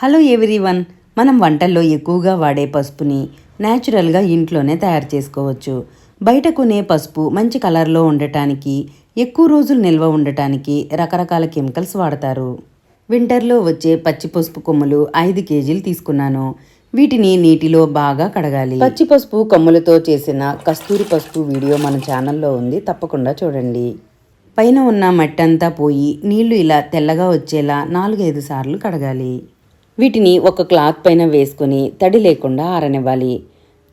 Hello everyone, మనం వంటల్లో ఎక్కువగా వాడే పసుపుని న్యాచురల్గా ఇంట్లోనే తయారు చేసుకోవచ్చు. బయట కొనే పసుపు మంచి కలర్లో ఉండటానికి, ఎక్కువ రోజులు నిల్వ ఉండటానికి రకరకాల కెమికల్స్ వాడతారు. వింటర్లో వచ్చే పచ్చి పసుపు కొమ్ములు 5 కేజీలు తీసుకున్నాను. వీటిని నీటిలో బాగా కడగాలి. పచ్చి పసుపు కొమ్ములతో చేసిన కస్తూరి పసుపు వీడియో మన ఛానల్లో ఉంది, తప్పకుండా చూడండి. పైన ఉన్న మట్టి అంతా పోయి నీళ్లు ఇలా తెల్లగా వచ్చేలా 4-5 సార్లు కడగాలి. వీటిని ఒక క్లాత్ పైన వేసుకొని తడి లేకుండా ఆరనివ్వాలి.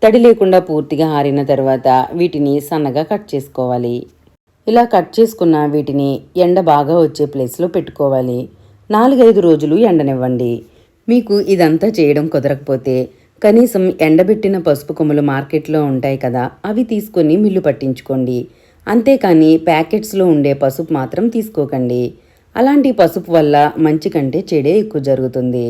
తడి లేకుండా పూర్తిగా ఆరిన తర్వాత వీటిని సన్నగా కట్ చేసుకోవాలి. ఇలా కట్ చేసుకున్న వీటిని ఎండ బాగా వచ్చే ప్లేస్లో పెట్టుకోవాలి. 4-5 రోజులు ఎండనివ్వండి. మీకు ఇదంతా చేయడం కుదరకపోతే కనీసం ఎండబెట్టిన పసుపు కొమ్ములు మార్కెట్లో ఉంటాయి కదా, అవి తీసుకొని మిల్లు పట్టించుకోండి. అంతేకాని ప్యాకెట్స్లో ఉండే పసుపు మాత్రం తీసుకోకండి. అలాంటి పసుపు వల్ల మంచి కంటే చెడే ఎక్కువ జరుగుతుంది.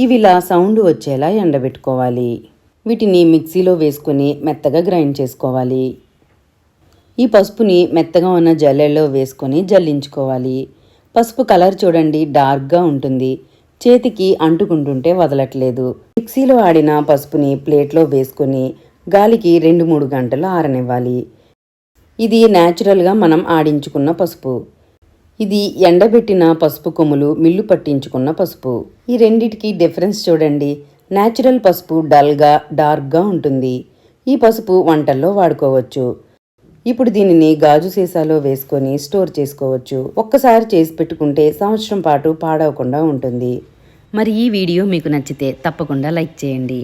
ఇవిలా సౌండ్ వచ్చేలా ఎండబెట్టుకోవాలి. వీటిని మిక్సీలో వేసుకొని మెత్తగా గ్రైండ్ చేసుకోవాలి. ఈ పసుపుని మెత్తగా ఉన్న జల్లెల్లో వేసుకొని జల్లించుకోవాలి. పసుపు కలర్ చూడండి, డార్క్గా ఉంటుంది. చేతికి అంటుకుంటుంటే వదలట్లేదు. మిక్సీలో ఆడిన పసుపుని ప్లేట్లో వేసుకొని గాలికి 2-3 గంటలు ఆరనివ్వాలి. ఇది న్యాచురల్గా మనం ఆడించుకున్న పసుపు. ఇది ఎండబెట్టిన పసుపు కొమ్ములు మిల్లు పట్టించుకున్న పసుపు. ఈ రెండిటికి డిఫరెన్స్ చూడండి. న్యాచురల్ పసుపు డల్గా డార్క్గా ఉంటుంది. ఈ పసుపు వంటల్లో వాడుకోవచ్చు. ఇప్పుడు దీనిని గాజు సీసాలో వేసుకొని స్టోర్ చేసుకోవచ్చు. ఒక్కసారి చేసి పెట్టుకుంటే సంవత్సరం పాటు పాడవకుండా ఉంటుంది. మరి ఈ వీడియో మీకు నచ్చితే తప్పకుండా లైక్ చేయండి.